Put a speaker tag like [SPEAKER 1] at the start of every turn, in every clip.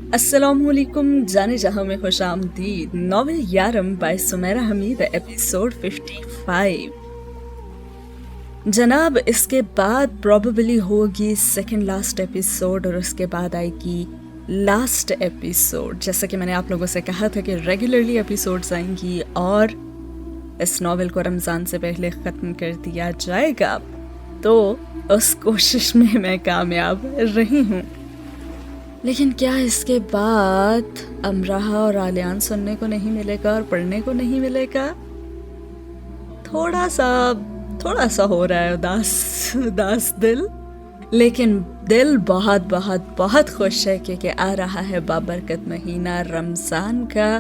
[SPEAKER 1] अस्सलामुअलैकुम, जाने जहां में खुश आमदीद। Novel Yaaram by Sumera Hameed, episode 55। जनाब, इसके बाद प्रोबेबली होगी सेकंड लास्ट एपिसोड और उसके बाद आएगी लास्ट एपिसोड। जैसा कि मैंने आप लोगों से कहा था कि रेगुलरली एपिसोड्स आएंगी और इस नॉवेल को रमज़ान से पहले ख़त्म कर दिया जाएगा, तो उस कोशिश में मैं कामयाब रही हूँ। लेकिन क्या इसके बाद अमराहा और आलियान सुनने को नहीं मिलेगा और पढ़ने को नहीं मिलेगा? थोड़ा सा हो रहा है उदास दिल। लेकिन दिल बहुत बहुत बहुत खुश है क्योंकि आ रहा है बाबरकत महीना रमज़ान का,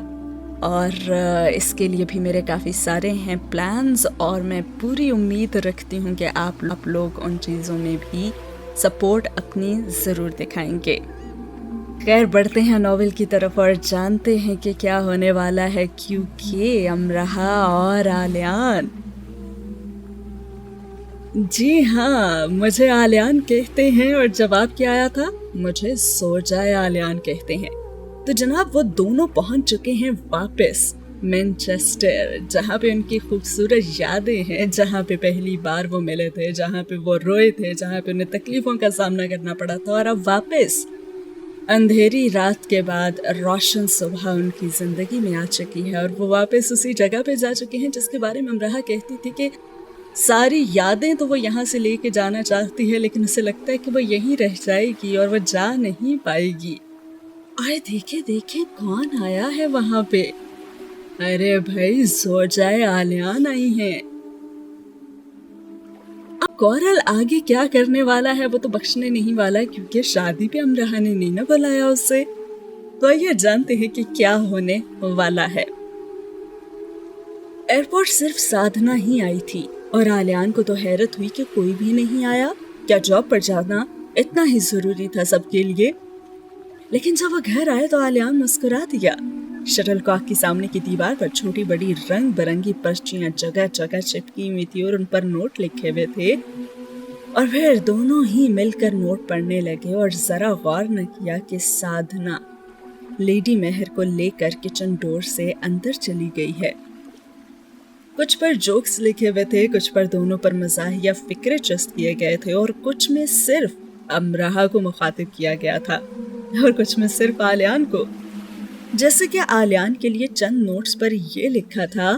[SPEAKER 1] और इसके लिए भी मेरे काफ़ी सारे हैं प्लान्स, और मैं पूरी उम्मीद रखती हूँ कि आप लोग उन चीज़ों में भी सपोर्ट अपनी ज़रूर दिखाएंगे। खैर, बढ़ते हैं नॉवेल की तरफ और जानते हैं कि क्या होने वाला है, क्योंकि अमराहा और आलियान, जी हाँ, मुझे आलियान कहते हैं और जवाब क्या आया था? मुझे सोजाए आलियान कहते हैं। तो जनाब, वो दोनों पहुंच चुके हैं वापस मैनचेस्टर, जहाँ पे उनकी खूबसूरत यादें हैं, जहाँ पे पहली बार वो मिले थे, जहाँ पे वो रोए थे, जहाँ पे उन्हें तकलीफों का सामना करना पड़ा था, और अब वापस अंधेरी रात के बाद रोशन सुबह उनकी जिंदगी में आ चुकी है, और वो वापस उसी जगह पे जा चुके हैं जिसके बारे में अमराहा कहती थी कि सारी यादें तो वो यहाँ से लेके जाना चाहती है, लेकिन उसे लगता है कि वो यहीं रह जाएगी और वो जा नहीं पाएगी। अरे देखे कौन आया है वहां पे? अरे भाई, सोजाए आलियान आई हैं। अब कोरल आगे क्या करने वाला है वो तो बख्शने नहीं वाला, क्योंकि शादी पे अमराहा ने नहीं ना बुलाया उससे। तो आइए जानते हैं कि क्या होने वाला है। एयरपोर्ट सिर्फ साधना ही आई थी और आलियान को तो हैरत हुई कि कोई भी नहीं आया। क्या जॉब पर जाना इतना ही जरूरी था सबके लिए? लेकिन जब वो घर आए तो आलियान मुस्कुरा दिया। शटल कॉक की सामने की दीवार पर छोटी बड़ी रंग बिरंगी पर्चियां जगह जगह चिपकी हुई थी और उन पर नोट लिखे हुए थे, और फिर दोनों ही मिलकर नोट पढ़ने लगे और जरा गौर न किया कि साधना लेडी मेहर को लेकर किचन डोर से अंदर चली गई है। कुछ पर जोक्स लिखे हुए थे, कुछ पर दोनों पर मज़ाहिया फिक्रे चस्त किए गए थे, और कुछ में सिर्फ अमराहा को मुखातिब किया गया था और कुछ में सिर्फ आलियान को। जैसे कि आलियान के लिए चंद नोट्स पर यह लिखा था,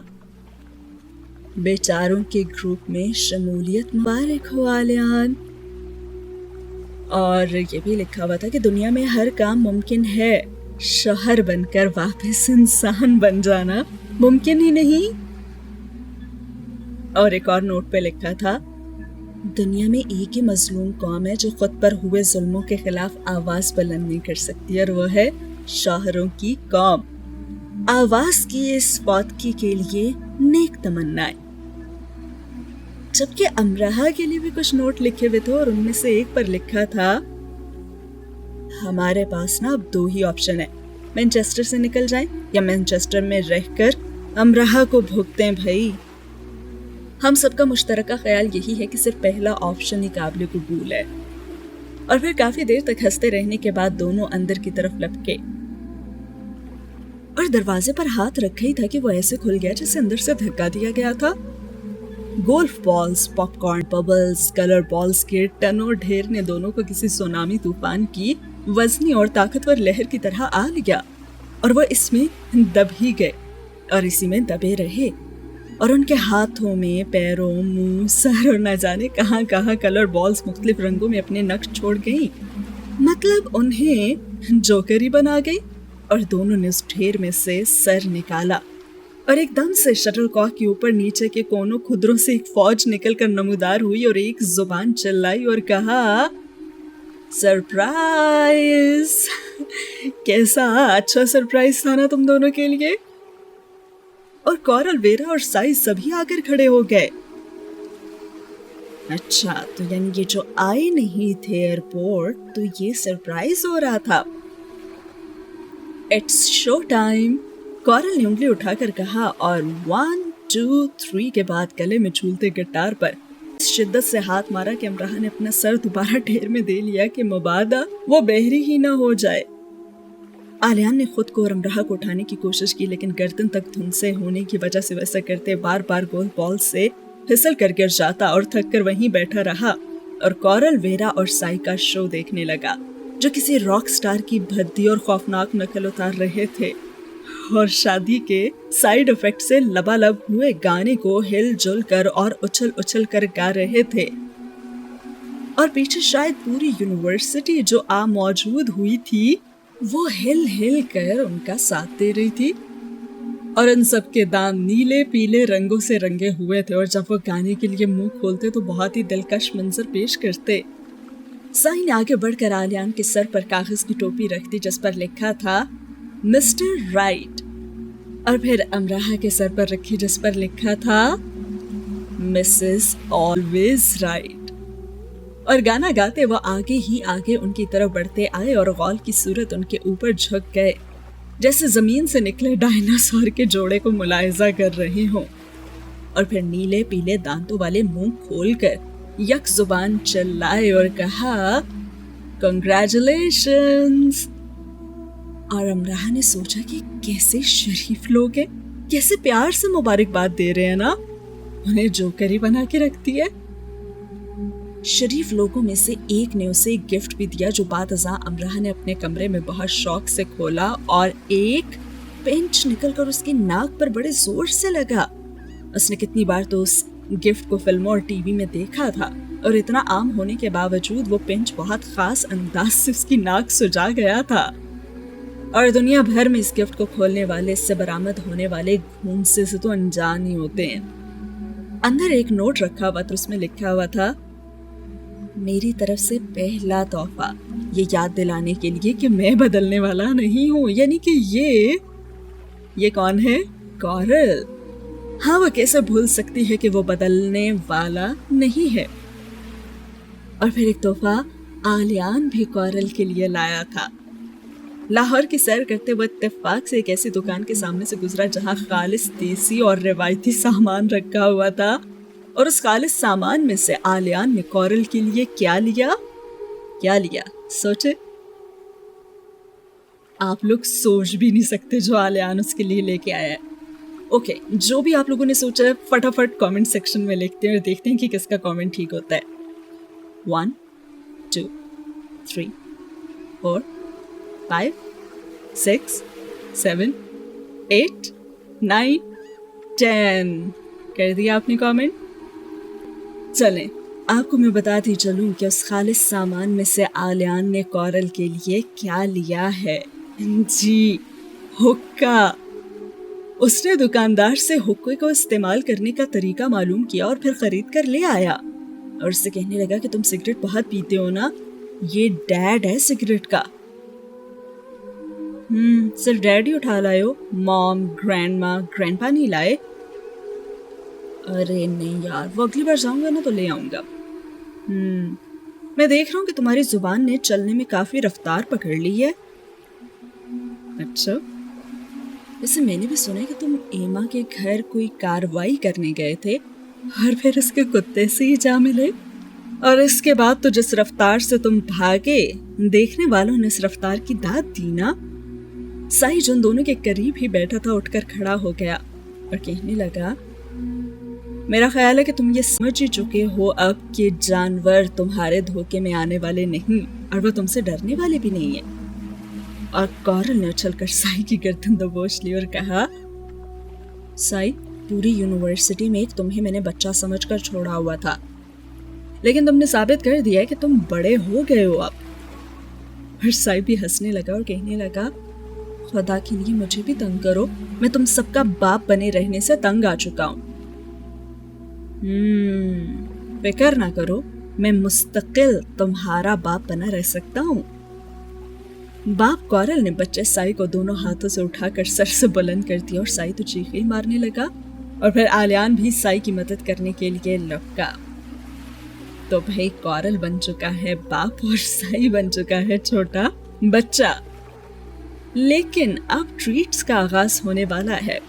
[SPEAKER 1] बेचारों के ग्रुप में शमूलियत मुबारक हो आलियान। और ये भी लिखा हुआ था कि दुनिया में हर काम मुमकिन है, शोहर बनकर वापस इंसान बन जाना मुमकिन ही नहीं। और एक और नोट पे लिखा था, दुनिया में एक ही मजलूम कौम है जो खुद पर हुए जुल्मों के खिलाफ आवाज बुलंद नहीं कर सकती, और वो है शौहरों की कौम। आवाज की इस पौधकी के लिए नेक तमन्नाएं। जबकि अमराहा के लिए भी कुछ नोट लिखे हुए थे, और उनमें से एक पर लिखा था, हमारे पास ना अब दो ही ऑप्शन है, मैनचेस्टर से निकल जाएं या मैनचेस्टर में रहकर अमराहा को भुगतें। भाई, हम सबका मुश्तरका ख्याल यही है कि सिर्फ पहला ऑप्शन ही काबिल कबूल है। और फिर काफी देर तक हंसते रहने के बाद दोनों अंदर की तरफ लपके, और दरवाजे पर हाथ रखा ही था कि वो ऐसे खुल गया जैसे अंदर से धक्का दिया गया था। Golf balls, popcorn, bubbles, colour balls के टनों ढेर ने दोनों को किसी सुनामी तूफान की वजनी और ताकतवर लहर की तरह आ लिया, और वो इसमें दब ही गए और इसी में दबे रहे। और उनके हाथों में, पैरों, मुंह, सर और न जाने कहां कहां कलर बॉल्स मुख्तलिफ रंगों में अपने नक्श छोड़ गई। मतलब उन्हें जोकर ही बना गई। और दोनों ने उस ढेर में से सर निकाला, और एकदम से शटल कॉक के ऊपर नीचे के कोनों खुदरों से एक फौज निकलकर नमूदार हुई और एक जुबान चिल्लाई और कहा, सरप्राइज। कैसा अच्छा सरप्राइज था ना तुम दोनों के लिए। और कोरल, वेरा और साई सभी आकर खड़े हो गए। अच्छा, तो यानी ये जो आए नहीं थे एयरपोर्ट, तो ये सरप्राइज हो रहा था। इट्स शो टाइम, कोरल ने उंगली उठाकर कहा, और 1 2 3 के बाद गले में झूलते गिटार पर शिद्दत से हाथ मारा कि अमराहा ने अपना सर दोबारा ढेर में दे लिया कि मुबादा वो बहरी ही ना हो जाए। आलियान ने खुद को और अमराह को उठाने की कोशिश की, लेकिन गर्दन तक धुंसे होने की वजह से वैसा करते बार बार गोल बॉल से फिसल कर गिर जाता और थक कर वहीं बैठा रहा। और कॉरल, वेरा और साई का शो देखने लगा, जो किसी रॉक स्टार की भद्दी और खौफनाक नकल उतार रहे थे और शादी के साइड इफेक्ट से लबालब हुए गाने को हिल जुल कर और उछल उछल कर गा रहे थे। और पीछे शायद पूरी यूनिवर्सिटी जो मौजूद हुई थी वो हिल हिल कर उनका साथ दे रही थी। और इन सब के दांत नीले पीले रंगों से रंगे हुए थे और जब वो गाने के लिए मुंह खोलते तो बहुत ही दिलकश मंजर पेश करते। साई ने आगे बढ़कर आलियान के सर पर कागज की टोपी रख दी जिस पर लिखा था मिस्टर राइट, और फिर अमराह के सर पर रखी जिस पर लिखा था मिसेस ऑलवेज राइट। और गाना गाते वो आगे ही आगे उनकी तरफ बढ़ते आए और गौल की सूरत उनके ऊपर झुक गए, जैसे जमीन से निकले डायनासोर के जोड़े को मुलाहिजा कर रहे हों। और फिर नीले पीले दांतों वाले मुंह खोलकर यक जुबान चिल्लाए और कहा कंग्रेचुलेशंस। और अमराह ने सोचा कि कैसे शरीफ लोग हैं, कैसे प्यार से मुबारकबाद दे रहे हैं ना, उन्हें जोकर ही बना के रखती है। शरीफ लोगों में से एक ने उसे एक गिफ्ट भी दिया जो बाद अज़ां अमराह ने अपने कमरे में बहुत शौक से खोला और एक पेंच निकलकर उसकी नाक पर बड़े जोर से लगा। उसने कितनी बार तो उस गिफ्ट को फिल्मों और टीवी में देखा था और इतना आम होने के बावजूद वो पेंच बहुत खास अंदाज से उसकी नाक सुजा गया था। और दुनिया भर में इस गिफ्ट को खोलने वाले, इससे बरामद होने वाले घूंसे से तो अनजान ही होते हैं। अंदर एक नोट रखा हुआ था, उसमें लिखा हुआ था मेरी तरफ से पहला तोहफा, ये याद दिलाने के लिए कि मैं बदलने वाला नहीं हूँ, यानी कि ये कौन है? कॉरल। हाँ, वो कैसे भूल सकती है कि वो बदलने वाला नहीं है। और फिर एक तोहफा आलियान भी कॉरल के लिए लाया था। लाहौर की सैर करते हुए इत्तेफाक से एक ऐसी दुकान के सामने से गुजरा जहाँ खालिस देसी और रिवायती सामान रखा हुआ था, और उस खालिस सामान में से आलियान ने कॉरल के लिए क्या लिया सोचे। आप लोग सोच भी नहीं सकते जो आलियान उसके लिए लेके आया है। ओके, जो भी आप लोगों ने सोचा है फटाफट कमेंट सेक्शन में लिखते हैं और देखते हैं कि किसका कमेंट ठीक होता है। 1 2 3 4 5 6 7 8 9 10 कर दिया आपने कमेंट। चलें, आपको मैं बताती चलूं कि उस खालिस सामान में से आलियान ने कॉरल के लिए क्या लिया है। जी, हुक्का। उसने दुकानदार से हुक्के को इस्तेमाल करने का तरीका मालूम किया और फिर खरीद कर ले आया और उससे कहने लगा कि तुम सिगरेट बहुत पीते हो ना, ये डैड है सिगरेट का। सिर्फ डैड ही उठा लाए हो, मॉम, ग्रैंडमा, ग्रैंडपा नहीं लाए? अरे नहीं यार, वो अगली बार जाऊंगा ना तो ले आऊंगा। मैं देख रहा हूँ कि तुम्हारी जुबान ने चलने में काफी रफ्तार पकड़ ली है। अच्छा, वैसे मैंने भी सुना है कि तुम एमा के घर कोई कार्रवाई करने गए थे और फिर उसके कुत्ते से ही जा मिले, और इसके बाद तो जिस रफ्तार से तुम भागे, देखने वालों ने इस रफ्तार की दाद दी ना। साई जो दोनों के करीब ही बैठा था उठकर खड़ा हो गया और कहने लगा, मेरा ख्याल है कि तुम ये समझ ही चुके हो अब कि जानवर तुम्हारे धोखे में आने वाले नहीं और वो तुमसे डरने वाले भी नहीं है। और कॉरल ने उछलकर साई की गर्दन दबोच ली और कहा, साई, पूरी यूनिवर्सिटी में एक तुम्हें मैंने बच्चा समझकर छोड़ा हुआ था, लेकिन तुमने साबित कर दिया है कि तुम बड़े हो गए हो अब। और साई भी हंसने लगा और कहने लगा, खुदा के लिए मुझे भी तंग करो, मैं तुम सबका बाप बने रहने से तंग आ चुका हूँ। फिक्र ना करो, मैं मुस्तकिल तुम्हारा बाप बना रह सकता हूँ। बाप कॉरल ने बच्चे साई को दोनों हाथों से उठाकर सर से बुलंद कर दिया और साई तो चीखें मारने लगा और फिर आलियान भी साई की मदद करने के लिए लपका। तो भाई कॉरल बन चुका है बाप और साई बन चुका है छोटा बच्चा। लेकिन अब ट्रीट्स का आगाज होने वाला है।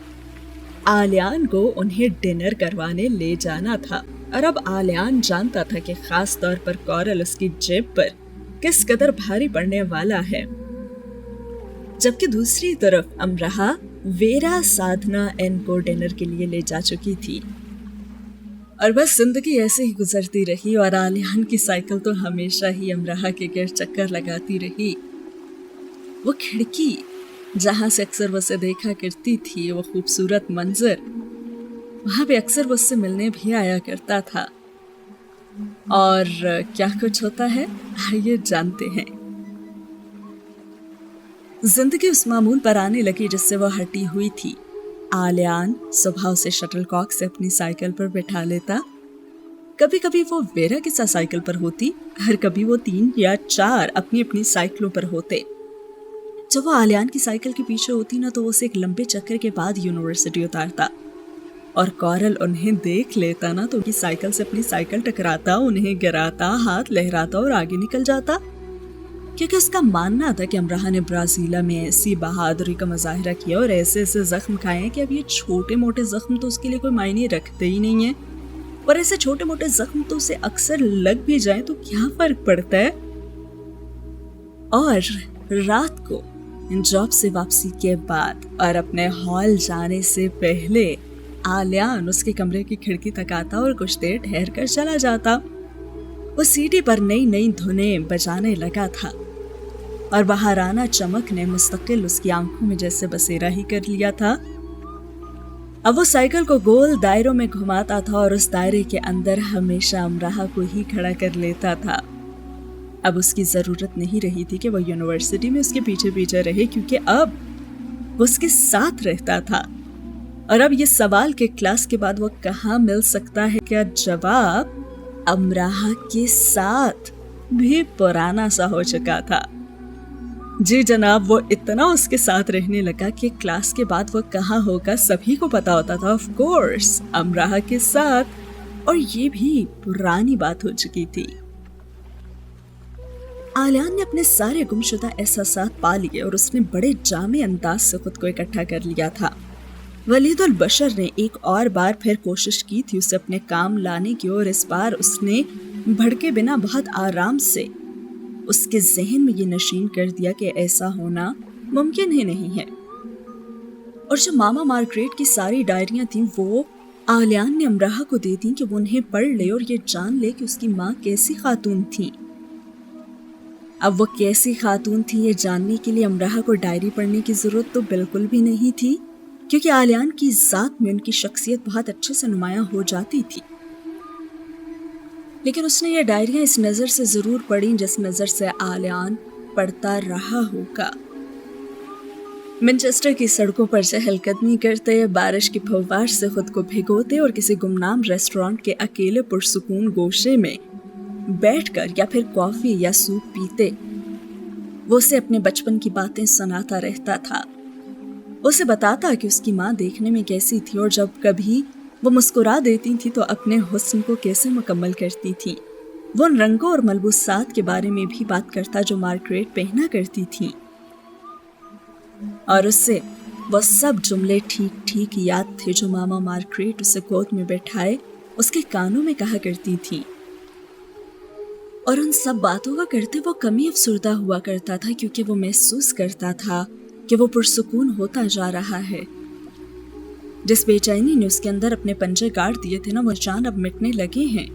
[SPEAKER 1] आलियान को उन्हें डिनर करवाने ले जाना था और अब आलियान जानता था कि खास तौर पर कॉरल उसकी जेब पर किस कदर भारी पड़ने वाला है। जबकि दूसरी तरफ अमराहा वेरा साधना एन को डिनर के लिए ले जा चुकी थी। और बस जिंदगी ऐसे ही गुजरती रही और आलियान की साइकिल तो हमेशा ही अमराहा के गिर्द चक्कर लगाती रही। वो खिड़की जहां से अक्सर उसे देखा करती थी, वो खूबसूरत मंजर, वहां पे अक्सर वो उससे मिलने भी आया करता था। और क्या कुछ होता है आइए जानते हैं। जिंदगी उस मामूल पर आने लगी जिससे वो हटी हुई थी। आलियान सुबह उसे शटलकॉक से अपनी साइकिल पर बिठा लेता। कभी कभी वो वेरा के साथ साइकिल पर होती, हर कभी वो 3 या 4 अपनी अपनी साइकिलों पर होते। जब वो आलियान की साइकिल के पीछे होती ना तो वो उसे एक लंबे चक्कर के बाद यूनिवर्सिटी उतारता और कॉरल उन्हें देख लेता ना तो उनकी साइकिल से अपनी साइकिल टकराता, उन्हें गिराता, हाथ लहराता और आगे निकल जाता, क्योंकि उसका मानना था कि अमराहा ने ब्राजीला में ऐसी बहादुरी का मुजाहिरा किया और ऐसे ऐसे जख्म खाए हैं कि अब ये छोटे मोटे जख्म तो उसके लिए कोई मायने रखते ही नहीं है। और ऐसे छोटे मोटे जख्म तो उसे अक्सर लग भी जाए तो क्या फर्क पड़ता है। और रात को जॉब से वापसी के बाद और अपने हॉल जाने से पहले आलियान उसके कमरे की खिड़की तक आता और कुछ देर ठहर कर चला जाता। वो सीढ़ी पर नई नई धुनें बजाने लगा था और बहाराना चमक ने मुस्तकिल उसकी आंखों में जैसे बसेरा ही कर लिया था। अब वो साइकिल को गोल दायरों में घुमाता था और उस दायरे के अंदर हमेशा अमराहा को ही खड़ा कर लेता था। अब उसकी जरूरत नहीं रही थी कि वो यूनिवर्सिटी में उसके पीछे पीछे रहे, क्योंकि अब वो उसके साथ रहता था। और अब ये सवाल कि क्लास के बाद वो कहाँ मिल सकता है क्या जवाब अमराहा के साथ भी पुराना सा हो चुका था। जी जनाब, वो इतना उसके साथ रहने लगा कि क्लास के बाद वो कहाँ होगा सभी को पता होता था। ऑफ कोर्स अमराहा के साथ, और ये भी पुरानी बात हो चुकी थी। आलियान ने अपने सारे गुमशुदा एहसासात पा लिए और उसने बड़े जामे अंदाज से खुद को इकट्ठा कर लिया था। वलीद उल बशर ने एक और बार फिर कोशिश की थी उसे अपने काम लाने की, और इस बार उसने भड़के बिना बहुत आराम से उसके जहन में ये नशीन कर दिया कि ऐसा होना मुमकिन ही नहीं है। और जो मामा मार्गरेट की सारी डायरियां थीं वो आलियान ने अमराहा को दे दी कि वो उन्हें पढ़ ले और ये जान ले कि उसकी माँ कैसी खातून थी। अब वो कैसी खातून थी ये जानने के लिए अमराहा को डायरी पढ़ने की जरूरत तो बिल्कुल भी नहीं थी, क्योंकि आलियान की जात में उनकी शख्सियत बहुत अच्छे से नुमायां हो जाती थी। लेकिन उसने ये डायरियां इस नज़र से ज़रूर पढ़ी जिस नज़र से आलियान पढ़ता रहा होगा। मैनचेस्टर की सड़कों पर चहलकदमी करते, बारिश की फव्वार से खुद को भिगोते और किसी गुमनाम रेस्टोरेंट के अकेले पुरसुकून गोशे में बैठकर या फिर कॉफी या सूप पीते वो उसे अपने बचपन की बातें सुनाता रहता था। उसे बताता कि उसकी माँ देखने में कैसी थी और जब कभी वो मुस्कुरा देती थी तो अपने हुस्न को कैसे मुकम्मल करती थी। वो उन रंगों और मलबूसात के बारे में भी बात करता जो मार्गरेट पहना करती थी, और उससे वो सब जुमले ठीक ठीक याद थे जो मामा मार्गरेट उसे गोद में बैठाए उसके कानों में कहा करती थी। और उन सब बातों का करते वो कमी अफसुर्दा हुआ करता था, क्योंकि वो महसूस करता था कि वो पुरसुकून होता जा रहा है। जिस बेचैनी ने उसके अंदर अपने पंजे गाड़ दिए थे ना, वो जान अब मिटने लगे हैं।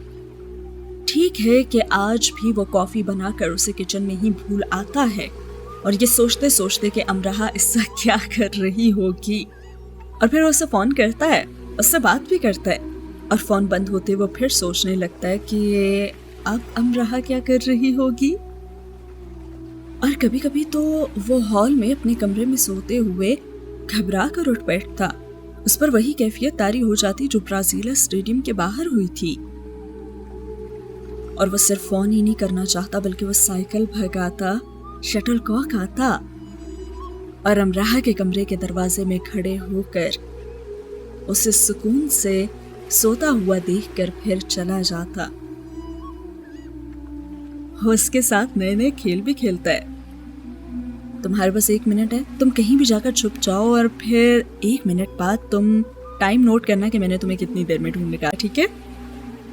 [SPEAKER 1] ठीक है कि आज भी वो कॉफी बनाकर उसे किचन में ही भूल आता है और ये सोचते सोचते कि अमराहा इससे क्या कर रही होगी, और फिर उसे फोन करता है, उससे बात भी करता है, और फोन बंद होते वो फिर सोचने लगता है कि अब अमराहा क्या कर रही होगी। और कभी कभी तो वो हॉल में अपने कमरे में सोते हुए घबरा कर उठ बैठता। उस पर वही कैफियत तारी हो जाती जो ब्राजीला स्टेडियम के बाहर हुई थी। और वो सिर्फ फोन ही नहीं करना चाहता बल्कि वो साइकिल भगाता, शटलकॉक आता और अमराहा के कमरे के दरवाजे में खड़े होकर उसे सुकून से सोता हुआ देखकर फिर चला जाता। उसके साथ नए नए खेल भी खेलता है। तुम्हारे पास 1 मिनट है, तुम कहीं भी जाकर छुप जाओ और फिर 1 मिनट बाद तुम टाइम नोट करना कि मैंने तुम्हें कितनी देर में ढूंढ निकाला, ठीक है।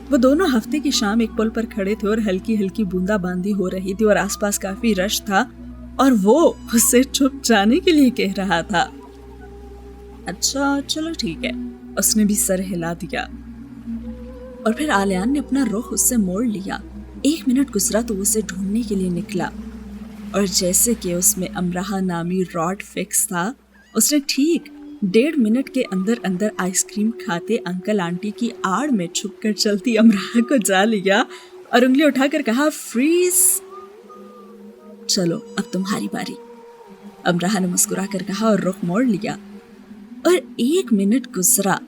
[SPEAKER 1] वो दोनों हफ्ते की शाम एक पुल पर खड़े थे और हल्की हल्की बूंदाबांदी हो रही थी और आसपास काफी रश था, और वो उससे चुप जाने के लिए कह रहा था। अच्छा चलो ठीक है, उसने भी सर हिला दिया। और फिर आलियान ने अपना रुख उससे मोड़ लिया। 1 मिनट गुजरा तो उसे ढूंढने के लिए निकला, और जैसे कि उसमें अमराहा नामी रॉड फिक्स था, उसने ठीक 1.5 मिनट के अंदर अंदर आइसक्रीम खाते अंकल आंटी की आड़ में छुपकर चलती अमराहा को जा लिया और उंगली उठाकर कहा, फ्रीज। चलो अब तुम्हारी बारी, अमराहा ने मुस्कुरा कर कहा और रुख मोड़ लिया। और 1 मिनट गुजरा,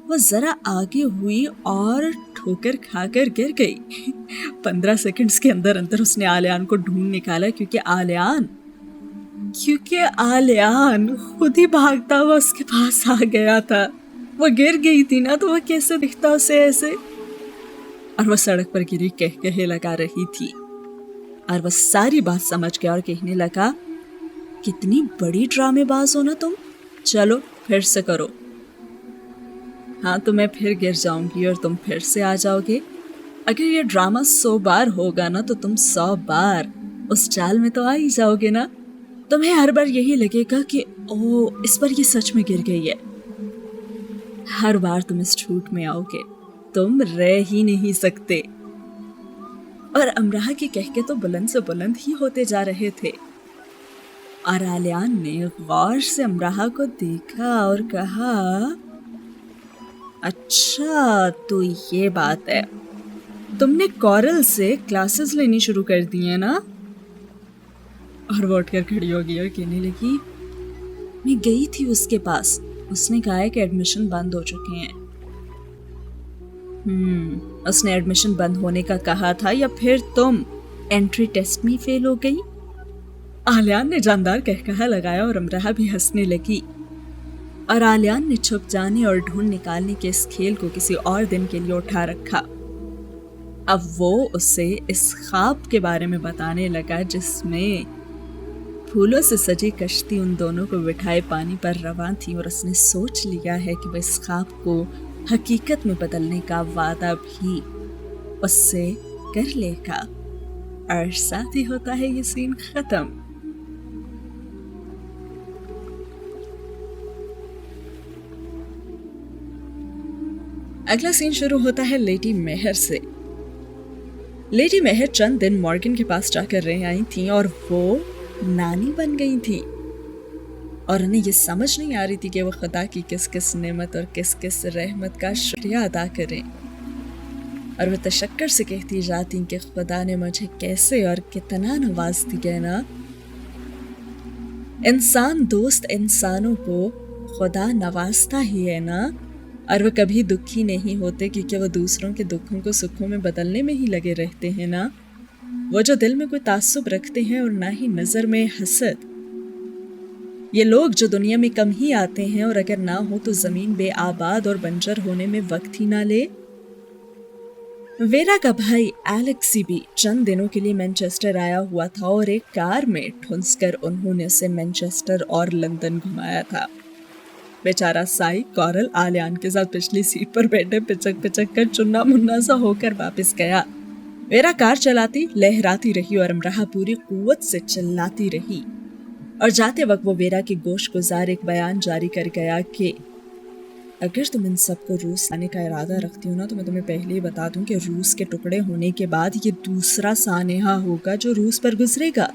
[SPEAKER 1] वो जरा आगे हुई और ठोकर खाकर गिर गई। 15 सेकंड्स के अंदर अंदर उसने आलियान को ढूंढ निकाला, क्योंकि आलियान खुद ही भागता हुआ उसके पास आ गया था। वो गिर गई थी ना, तो वो कैसे दिखता उसे ऐसे। और वो सड़क पर गिरी कह लगा रही थी, और वो सारी बात समझ गया और कहने लगा, कितनी बड़ी ड्रामेबाज हो ना तुम, चलो फिर से करो। हाँ तो मैं फिर गिर जाऊंगी और तुम फिर से आ जाओगे। अगर ये ड्रामा 100 बार होगा ना, तो तुम 100 बार उस चाल में तो आ ही जाओगे ना। तुम्हें हर बार यही लगेगा कि ओ, इस पर ये सच में गिर गई है। हर बार तुम इस झूठ में आओगे, तुम रह ही नहीं सकते। और अमराहा के कहके तो बुलंद से बुलंद ही होते जा रहे थे। और आलियान ने गौर से अमराहा को देखा और कहा, अच्छा तो ये बात है, तुमने कॉरल से क्लासेस लेनी शुरू कर दी है ना। और वो उठकर खड़ी हो गई और कहने लगी, मैं गई थी उसके पास, उसने कहा है कि एडमिशन बंद हो चुके हैं। उसने एडमिशन बंद होने का कहा था, या फिर तुम एंट्री टेस्ट में फेल हो गई। आलियान ने जानदार कहकहा लगाया और अमराहा भी हंसने लगी। और आलियान ने छुप जाने और ढूंढ निकालने के इस खेल को किसी और दिन के लिए उठा रखा। अब वो उसे इस ख्वाब के बारे में बताने लगा, जिसमें फूलों से सजी कश्ती उन दोनों को बिठाए पानी पर रवां थी, और उसने सोच लिया है कि वह इस ख्वाब को हकीकत में बदलने का वादा भी उससे कर लेगा। और साथ ही होता है ये सीन खत्म। अगला सीन शुरू होता है लेडी मेहर से। लेडी मेहर चंद दिन मॉर्गन के पास जाकर रह आई थी, और वो नानी बन गई थी। और उन्हें ये समझ नहीं आ रही थी कि वो खुदा की किस किस नेमत और किस किस रहमत का शुक्रिया अदा करें। और वो तशक्कर से कहती जाती कि खुदा ने मुझे कैसे और कितना नवाज दिया ना। इंसान दोस्त इंसानों को खुदा नवाजता ही है ना। और वो कभी दुखी नहीं होते, क्योंकि वो दूसरों के दुखों को सुखों में बदलने में ही लगे रहते हैं ना। वो जो दिल में कोई तासुब रखते हैं और ना ही नजर में हसद। ये लोग जो दुनिया में कम ही आते हैं, और अगर ना हो तो जमीन बेआबाद और बंजर होने में वक्त ही ना ले। वेरा का भाई एलेक्सी भी चंद दिनों के लिए मैनचेस्टर आया हुआ था, और एक कार में ठुंसकर उन्होंने उसे मैनचेस्टर और लंदन घुमाया था। बेचारा साई कॉरल आलियान के साथ पिछली सीट पर बैठे पिचक पिचक कर चुन्ना मुन्ना सा होकर वापस गया। वेरा कार चलाती लहराती रही और अमराहा पूरी कुव्वत से चिल्लाती रही। और जाते वक्त वो वेरा के गोश गुजार एक बयान जारी कर गया कि अगर तुम इन सबको रूस लाने का इरादा रखती हो ना, तो मैं तुम्हें पहले ही बता दूं कि रूस के टुकड़े होने के बाद ये दूसरा सानेहा होगा जो रूस पर गुजरेगा।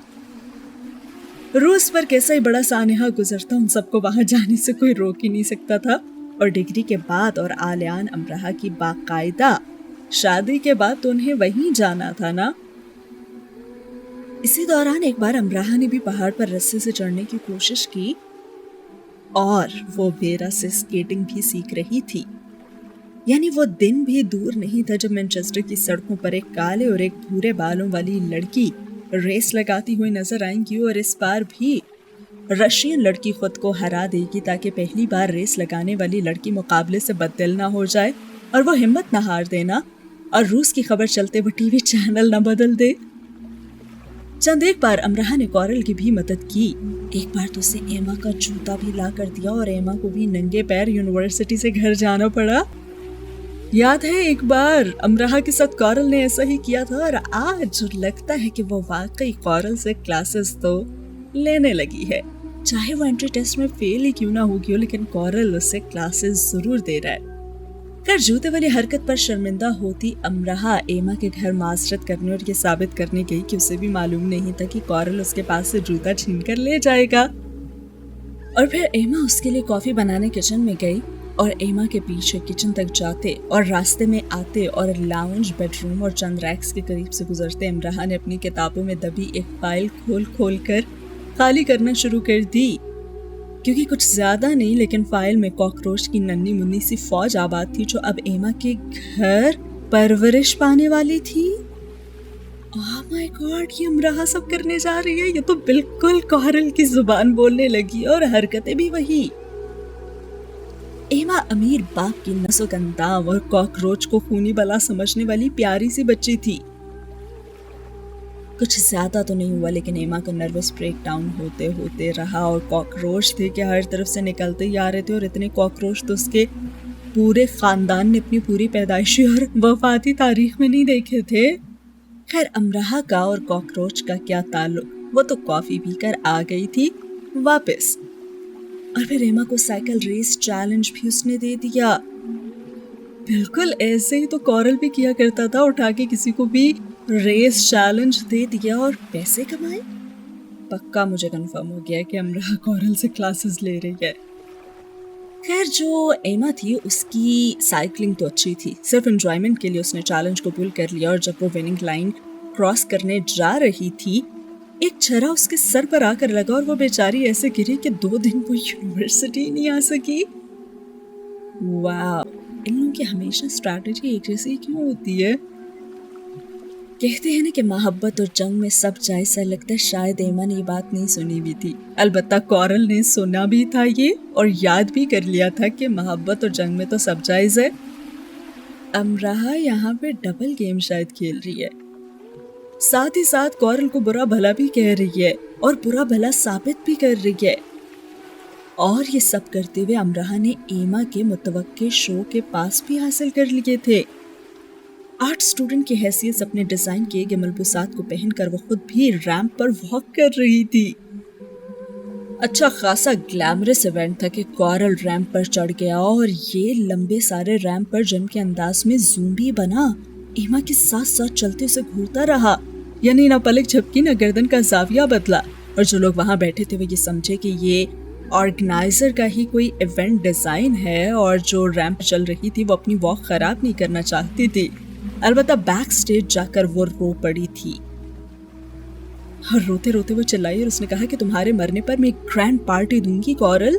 [SPEAKER 1] रूस पर कैसा ही बड़ा सानेहा गुजरता, उन सबको वहां जाने से कोई रोक ही नहीं सकता था। और डिग्री के बाद और आलियान अमराहा की बाकायदा शादी के बाद तो उन्हें वहीं जाना था ना। इसी दौरान एक बार अमराहा ने भी पहाड़ पर रस्से से चढ़ने की कोशिश की, और वो वेरा से स्केटिंग भी सीख रही थी। यानी वो दिन भी दूर नहीं था जब मैनचेस्टर की सड़कों पर एक काले और एक भूरे बालों वाली लड़की रेस लगाती हुई नजर आएंगी, और इस बार भी रशियन लड़की खुद को हरा देगी, ताकि पहली बार रेस लगाने वाली लड़की मुकाबले से बददिल ना हो जाए और वो हिम्मत ना हार देना, और रूस की खबर चलते वो टीवी चैनल ना बदल दे। चंद एक बार अमराहा ने कॉरल की भी मदद की। एक बार तो उसे एमा का जूता भी ला कर दिया, और एमा को भी नंगे पैर यूनिवर्सिटी से घर जाना पड़ा। याद है एक बार अमराहा के साथ कॉरल ने ऐसा ही किया था, और आज लगता है कि वो वाकई कॉरल से क्लासेस तो लेने लगी है। चाहे वो एंट्री टेस्ट में फेल ही क्यों ना होगी हो, लेकिन कॉरल उससे क्लासेस जरूर दे रहा है। खैर जूते वाली हरकत पर शर्मिंदा होती अमराहा एमा के घर माजरत करने और ये साबित करने गई कि उसे भी मालूम नहीं था कि कॉरल उसके पास से जूता छीन कर ले जाएगा। और फिर एमा उसके लिए कॉफी बनाने किचन में गई और एमा के पीछे किचन तक जाते और रास्ते में आते और लाउंज, बेडरूम और चंद रैक्स के करीब से गुजरते अमराहा ने अपनी किताबों में दबी एक फाइल खोल कर खाली करना शुरू कर दी, क्योंकि कुछ ज्यादा नहीं लेकिन फाइल में कॉकरोच की नन्ही मुन्नी सी फौज आबाद थी जो अब एमा के घर परवरिश पाने वाली थी। ओह माय गॉड, ये अमराहा सब करने जा रही है। ये तो बिल्कुल कॉरल की जुबान बोलने लगी और हरकतें भी वही। एमा अमीर बाप की नसोकंदाम और कॉकरोच को खूनी बला समझने वाली प्यारी सी बच्ची थी। कुछ ज्यादा तो नहीं हुआ लेकिन एमा का नर्वस ब्रेक डाउन होते होते रहा और कॉकरोच थे कि हर तरफ से निकलते ही आ रहे थे और इतने कॉकरोच तो उसके पूरे खानदान ने अपनी पूरी पैदाइशी और वफाती तारीख में नहीं देखे थे। खैर अमराहा का और कॉकरोच का क्या ताल्लुक, वो तो कॉफी पीकर आ गई थी वापस। और फिर एमा को साइकिल रेस चैलेंज भी उसने दे दिया। बिल्कुल ऐसे ही तो कॉरल भी किया करता था, उठा के किसी को भी रेस चैलेंज दे दिया और पैसे कमाए। पक्का मुझे कंफर्म हो गया कि अमराहा कॉरल से क्लासेस ले रही है। खैर जो एमा थी उसकी साइकिलिंग तो अच्छी थी, सिर्फ एंजॉयमेंट के लिए उसने चैलेंज को पुल कर लिया और जब वो विनिंग लाइन क्रॉस करने जा रही थी एक छर्रा उसके सर पर आकर लगा और वो बेचारी ऐसे गिरी कि 2 दिन वो यूनिवर्सिटी नहीं आ सकी। वाह, इन लोगों की हमेशा स्ट्रैटेजी एक जैसी क्यों होती है। कहते हैं ना कि मोहब्बत और जंग में सब जायज़ है। लगता है शायद एमा ने ये बात नहीं सुनी भी थी, अलबत्ता कॉरल ने सुना भी था ये और याद भी कर लिया था कि मोहब्बत और जंग में तो सब जायज़ है। अमराहा यहाँ पे डबल गेम शायद खेल रही है, साथ ही साथ कॉरल को बुरा भला भी कह रही है और बुरा भला साबित भी कर रही है। और ये सब करते हुए अमराहा ने एमा के मुतवक्के शो के पास भी हासिल कर लिए थे। आर्ट स्टूडेंट की हैसियत अपने डिजाइन किए गए मलबूसात को पहनकर वो खुद भी रैंप पर वॉक कर रही थी। अच्छा खासा ग्लैमरस इवेंट था कि कॉरल रैंप पर चढ़ गया और ये लंबे सारे रैंप पर जिम के अंदाज में ज़ूम्बी बना एमा के साथ साथ चलते उसे घूरता रहा, यानी ना पलक झपकी ना गर्दन का जाविया बदला। और जो लोग वहां बैठे थे वो ये समझे कि ये ऑर्गेनाइजर का ही कोई इवेंट डिजाइन है और जो रैंप चल रही थी वो अपनी वॉक खराब नहीं करना चाहती थी। अलबत्ता बैक स्टेज जाकर वो रो पड़ी थी और रोते रोते वो चिल्लाई और उसने कहा कि तुम्हारे मरने पर मैं एक ग्रैंड पार्टी दूंगी कॉरल।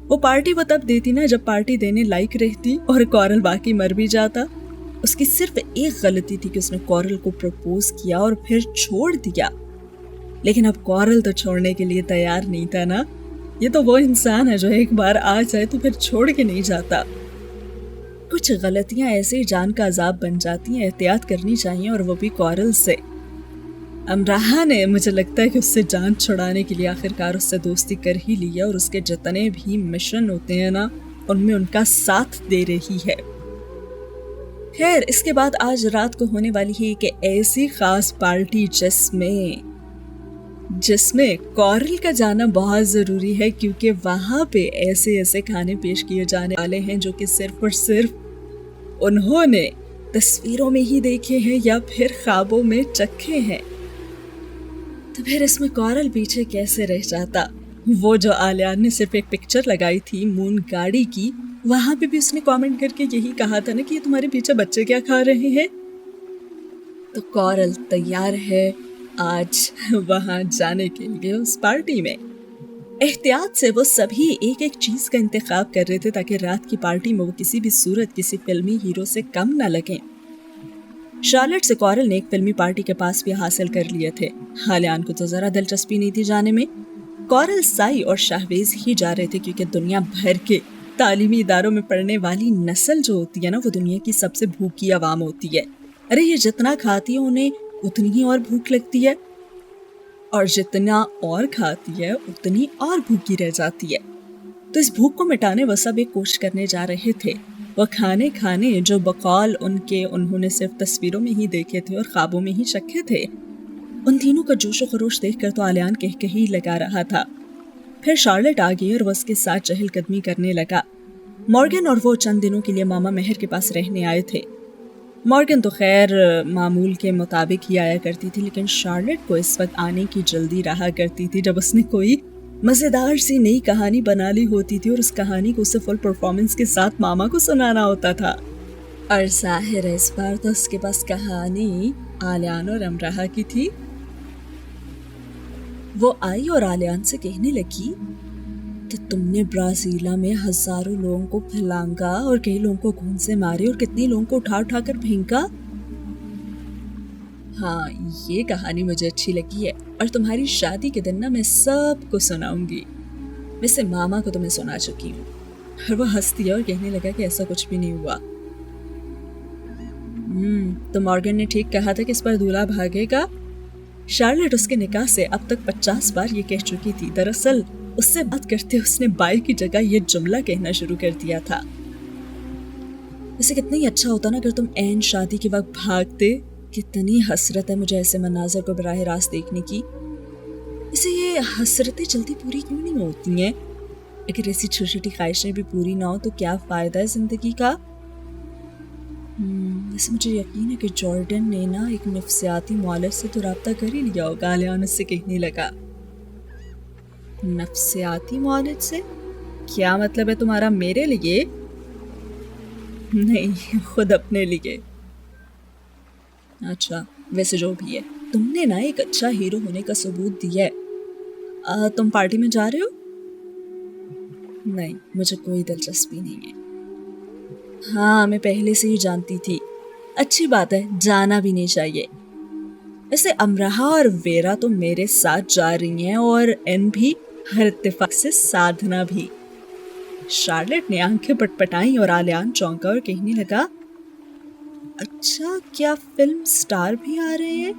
[SPEAKER 1] वो पार्टी वो तब देती ना जब पार्टी देने लायक रहती और कॉरल बाकी मर भी जाता। उसकी सिर्फ एक गलती थी कि उसने कॉरल को प्रपोज किया और फिर छोड़ दिया, लेकिन अब कॉरल तो छोड़ने के लिए तैयार नहीं था ना। ये तो वो इंसान है जो एक बार आ जाए तो फिर छोड़ के नहीं जाता। कुछ गलतियां ऐसे ही जान का अजाब बन जाती हैं, एहतियात करनी चाहिए और वो भी कॉरल से। अमराहा ने मुझे लगता है कि उससे जान छुड़ाने के लिए आखिरकार उससे दोस्ती कर ही ली है और उसके जितने भी मिशन होते हैं ना उनमें उनका साथ दे रही है। खैर इसके बाद आज रात को होने वाली है कि ऐसी खास पार्टी जिसमें कॉरल का जाना बहुत जरूरी है, क्योंकि वहां पे ऐसे ऐसे खाने पेश किए जाने वाले हैं जो कि सिर्फ और सिर्फ उन्होंने तस्वीरों में ही देखे हैं या फिर ख्वाबों में चखे हैं। तो फिर इसमें कॉरल पीछे कैसे रह जाता। वो जो आलियान ने सिर्फ एक पिक्चर लगाई थी मून गाड़ी की, वहां पे भी उसने कमेंट करके यही कहा था ना कि ये तुम्हारे पीछे बच्चे क्या खा रहे हैं। तो कॉरल तैयार है आज वहां जाने के लिए उस पार्टी में। एहतियात से वो सभी एक एक चीज का इंतखाब कर रहे थे ताकि रात की पार्टी में वो किसी भी सूरत किसी फिल्मी हीरो से कम न लगे। शार्लेट से कॉरल ने एक फिल्मी पार्टी के पास भी हासिल कर लिए थे। हालियान को तो जरा दिलचस्पी नहीं थी जाने में। कॉरल, साई और शाहवेज ही जा रहे थे क्योंकि दुनिया भर के तालीमी इदारों में पढ़ने वाली नस्ल जो होती है ना वो दुनिया की सबसे भूखी आवाम होती है। अरे ये जितना खाती है उन्हें उतनी ही और भूख लगती है और जितना और खाती है उतनी और भूखी रह जाती है। तो इस भूख को मिटाने वो सब एक कोशिश करने जा रहे थे। वो खाने जो बकौल उन्होंने सिर्फ तस्वीरों में ही देखे थे और ख्वाबों में ही चखे थे। उन तीनों का जोशो खरोश देखकर तो आलियान कहकही लगा रहा था। फिर शार्लेट आ गई और वो उसके साथ चहलकदमी करने लगा। मॉर्गन और वो चंद दिनों के लिए मामा मेहर के पास रहने आए थे। मॉर्गन तो खैर मामूल के मुताबिक ही आया करती थी, लेकिन शार्लेट को इस वक्त आने की जल्दी रहा करती थी जब उसने कोई मज़ेदार सी नई कहानी बना ली होती थी और उस कहानी को उसे फुल परफॉर्मेंस के साथ मामा को सुनाना होता था। और जाहिर है इस बार तो उसके पास कहानी आलियान और अमराहा की थी। वो आई और आलियान से कहने लगी कि तुमने ब्राजीला में हजारों लोगों को फैलांगा और कई लोगों को खून से मारे और कितने लोगों को उठा उठा कर फेंका। हाँ, ये कहानी मुझे अच्छी लगी है और तुम्हारी शादी के दिन ना मैं सबको सुनाऊंगी। वैसे मामा को तो मैं सुना चुकी हूँ। और वो हंसती है और कहने लगा कि ऐसा कुछ भी नहीं हुआ। तो मॉर्गन ने ठीक कहा था कि इस पर दूल्हा भागेगा। शार्लेट उसके निकाह से अब तक 50 बार ये कह चुकी थी। दरअसल उससे बात करते उसने बाय की जगह ये जुमला कहना शुरू कर दिया था। वैसे कितना ही अच्छा होता ना अगर तुम ऐन शादी के वक्त भागते। कितनी हसरत है मुझे ऐसे मनाजर को बराह रास्त देखने की। इसे ये हसरतें जल्दी पूरी क्यों नहीं होती हैं? अगर ऐसी छोटी छोटी ख्वाहिशें भी पूरी ना हो तो क्या फायदा है जिंदगी का। वैसे मुझे यकीन है कि जॉर्डन ने ना एक नफ्सियाती मुआलिज से तो रब्ता कर ही लिया होगा। आलियान उससे कहने लगा। नफ्सियाती मुआलिज से? क्या मतलब है तुम्हारा मेरे लिए? नहीं, खुद अपने लिए। अच्छा, वैसे जो भी है, तुमने ना एक अच्छा हीरो होने का सबूत दिया है। तुम पार्टी में जा रहे हो? नहीं, मुझे कोई दिलचस्पी नहीं है। हाँ, मैं पहले से ही जानती थी। अच्छी बात है, जाना भी नहीं चाहिए। वैसे अमराहा और वेरा तो मेरे साथ जा रही हैं और एन भी, हर इत्तेफाक से साधना भी। शार्लेट ने आंखें पटपटाई और आलियान चौंका और कहने लगा, अच्छा, क्या फिल्म स्टार भी आ रहे हैं?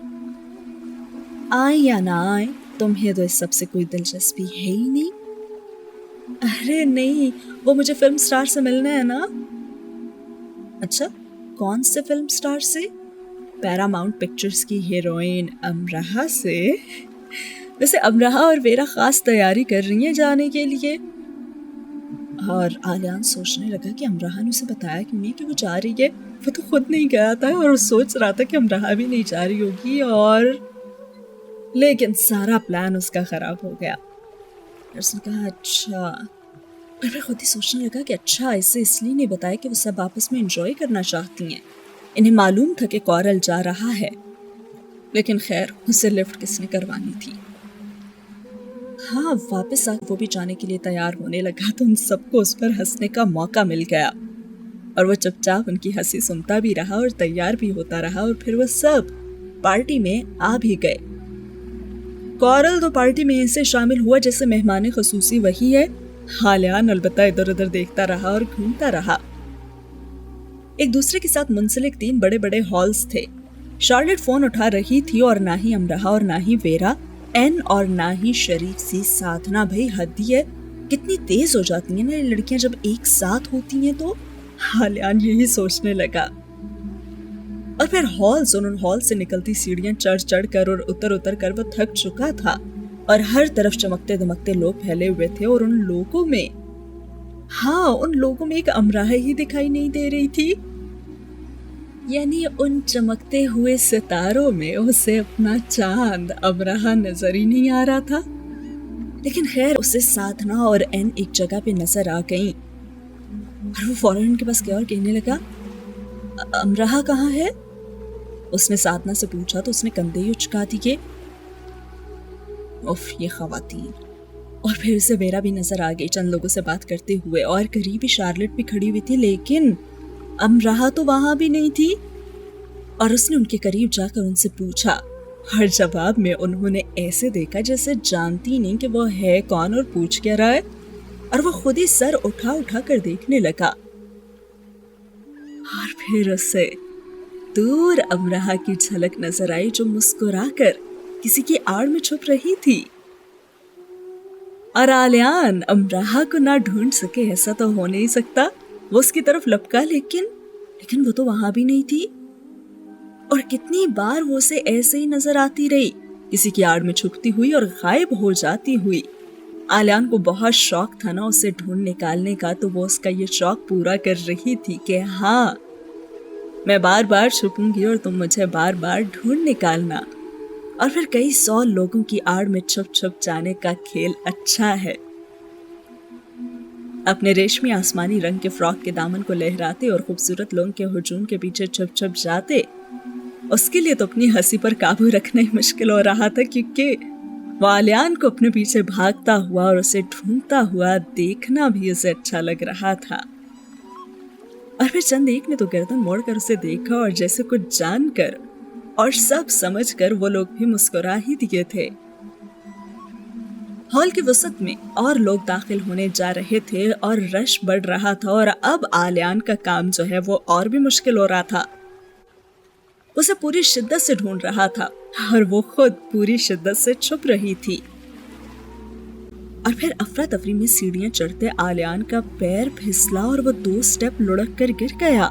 [SPEAKER 1] आए या ना आए, तुम्हें तो इस सब से कोई दिलचस्पी है ही नहीं। अरे नहीं, वो मुझे फिल्म स्टार से मिलना है ना। अच्छा, कौन से फिल्म स्टार से? पैरामाउंट पिक्चर्स की हीरोइन अमराहा से। वैसे अमराहा और वेरा खास तैयारी कर रही हैं जाने के लिए। और आलियान सोचने लगा कि अमराहा ने उसे बताया कि नहीं कि वो जा रही है। वो तो खुद नहीं गया था और सोच रहा था कि अमराहा भी नहीं जा रही होगी। और लेकिन सारा प्लान उसका खराब हो गया। उसने कहा अच्छा, और फिर खुद ही सोचने लगा कि अच्छा, इसे इसलिए नहीं बताया कि वो सब आपस में एंजॉय करना चाहती हैं। इन्हें मालूम था कि कॉरल जा रहा है, लेकिन खैर उसे लिफ्ट किसने करवानी थी। हाँ, वापस आ वो भी जाने के लिए तैयार होने लगा तो उन सबको उस पर हंसने का मौका मिल गया और वो चुपचाप उनकी हंसी सुनता भी रहा और तैयार भी होता रहा। और फिर वो सब पार्टी में आ भी गए। कॉरल तो पार्टी में ऐसे शामिल हुआ जैसे मेहमान खसूसी वही है। आलियान अलबत्ता इधर उधर देखता रहा और घूमता रहा। एक दूसरे के साथ मुंसलिक 3 बड़े बड़े हॉल्स थे। शार्लेट फोन उठा रही थी और ना ही अमराहा और ना ही वेरा, एन और ना ही शरीफ सी साधना। भाई हद ही है, कितनी तेज हो जाती हैं ना ये लड़कियां जब एक साथ होती हैं। तो आलियान यही सोचने लगा। और फिर उन हॉल से निकलती सीढ़ियां चढ़ चढ़ कर और उतर उतर कर वो थक चुका था और हर तरफ चमकते दमकते लोग फैले हुए थे। और उन लोगों में एक अमराहा ही दिखाई नहीं दे रही थी। यानी उन चमकते हुए सितारों में उसे अपना चांद अमराहा नजर ही नहीं आ रहा था। लेकिन खैर उसे साधना और एन एक जगह पे नजर आ गई और वो फौरन उनके पास गया और कहने लगा, अमराहा कहाँ है? उसने साधना से पूछा तो उसने कंधे ही उचका दिए। उफ, ये खवातीन। और फिर उसे वेरा भी नजर आ गई चंद लोगों से बात करते हुए और करीब ही शार्लेट भी खड़ी हुई थी, लेकिन अमराहा तो वहां भी नहीं थी। और उसने उनके करीब जाकर उनसे पूछा और जवाब में उन्होंने ऐसे देखा जैसे जानती नहीं कि वो है कौन और पूछ क्या रहा है। और वो खुद ही सर उठा उठा कर देखने लगा और फिर उसे दूर अमराहा की झलक नजर आई जो मुस्कुराकर किसी की आड़ में छुप रही थी। और आलियान अमराहा को ना ढूंढ सके ऐसा तो हो नहीं सकता। वो उसकी तरफ लपका, लेकिन वो तो वहां भी नहीं थी। और कितनी बार वो उसे ऐसे ही नजर आती रही किसी की आड़ में छुपती हुई और गायब हो जाती हुई। आलियान को बहुत शौक था ना उसे ढूंढ निकालने का, तो वो उसका ये शौक पूरा कर रही थी कि हाँ, मैं बार बार छुपूंगी और तुम मुझे बार बार ढूंढ निकालना। और फिर कई 100 लोगों की आड़ में छुप छुप जाने का खेल अच्छा है। अपने रेशमी आसमानी रंग के फ्रॉक के दामन को लहराते और खूबसूरत लोगों के हुजूम के पीछे छुप छुप जाते, उसके लिए तो अपनी हंसी पर काबू रखना ही मुश्किल हो रहा था, क्योंकि वो आलियान को अपने पीछे भागता हुआ और उसे ढूंढता हुआ देखना भी उसे अच्छा लग रहा था। और फिर चंद एक ने तो गर्दन मोड़कर उसे देखा और जैसे कुछ जानकर और सब समझकर वो लोग भी मुस्कुरा ही दिए थे। हॉल की वसत में और लोग दाखिल होने जा रहे थे और रश बढ़ रहा था, और अब आलियान का काम जो है वो और भी मुश्किल हो रहा था। उसे पूरी शिद्दत से ढूंढ रहा था और वो खुद पूरी शिद्दत से छुप रही थी। और फिर अफरा तफरी में सीढ़ियां चढ़ते आलियान का पैर फिसला और वो 2 स्टेप लुढ़क कर गिर गया।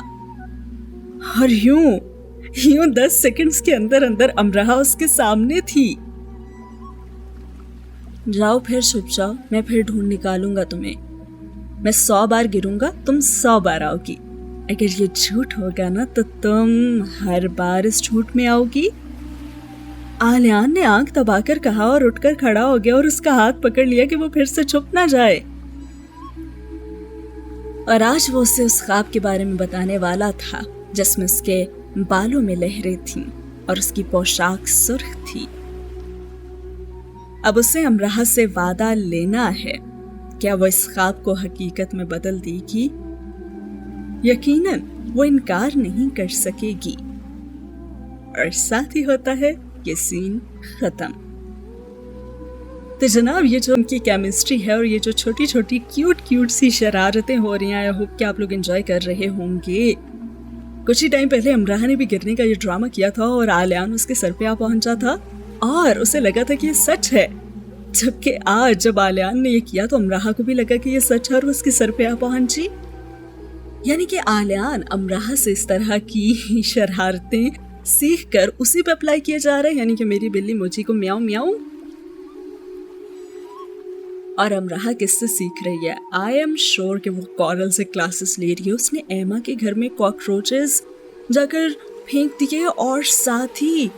[SPEAKER 1] और यूं 10 सेकंड्स के अंदर अंदर अमराह उसके सामने थी। जाओ फिर छुप जाओ, मैं फिर ढूंढ निकालूंगा तुम्हें। मैं 100 बार गिरूंगा, तुम 100 बार आओगी। अगर ये झूठ होगा ना तो तुम हर बार इस झूठ में आओगी। आलियान ने आंख दबाकर कहा और उठकर खड़ा हो गया और उसका हाथ पकड़ लिया कि वो फिर से छुप ना जाए। और आज वो उसे उस ख्वाब के बारे में बताने वाला था जिसमें उसके बालों में लहरें थीं और उसकी पोशाक सुर्ख थी। अब उसे अमराह से वादा लेना है, क्या वो इस ख्वाब को हकीकत में बदल देगी? यकीनन वो इनकार नहीं कर सकेगी। और साथ ही होता है ये सीन खत्म। तो जनाब, ये जो उनकी केमिस्ट्री है और ये जो छोटी छोटी क्यूट सी शरारतें हो रही हैं, आई होप कि आप लोग एंजॉय कर रहे होंगे। कुछ ही टाइम पहले अमराह ने भी गिरने का ये ड्रामा किया था और आलियान उसके सर पे आ पहुंचा था और उसे लगा था कि ये सच है, जबकि आज जब आलियान ने ये किया तो अमराह को भी लगा कि ये सच है और उसके सर पे आ पहुंची। यानी कि आलियान अमराह से इस तरह की शरारतें सीख कर उसी पे अप्लाई किए जा रहे हैं, यानी कि मेरी बिल्ली मुझी को म्याऊं म्याऊं। और अमराह किससे सीख रही है? आई एम श्योर कि वो कॉरल से क्लासेस ले रही है। उसने एमा के घर में कॉकरोचेस जाकर फेंक दिए और साथ ही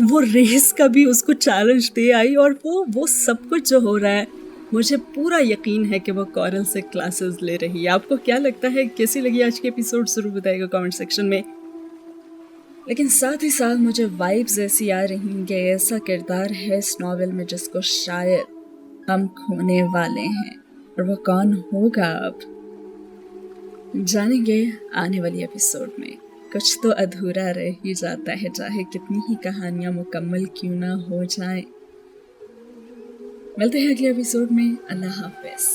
[SPEAKER 1] वो रेस का भी उसको चैलेंज दे आई, और वो सब कुछ जो हो रहा है, मुझे पूरा यकीन है कि वो कॉरल से क्लासेस ले रही है। आपको क्या लगता है, कैसी लगी आज की एपिसोड? जरूर बताइएगा कमेंट सेक्शन में। लेकिन साथ ही साथ मुझे वाइब्स ऐसी आ रही हैं कि ऐसा किरदार है इस नॉवेल में जिसको शायद हम खोने वाले हैं, और वो कौन होगा अब जानेंगे आने वाली एपिसोड में। कुछ तो अधूरा रह ही जाता है, चाहे कितनी ही कहानियां मुकम्मल क्यों ना हो जाएं। मिलते हैं अगले एपिसोड में। अल्लाह हाफिज।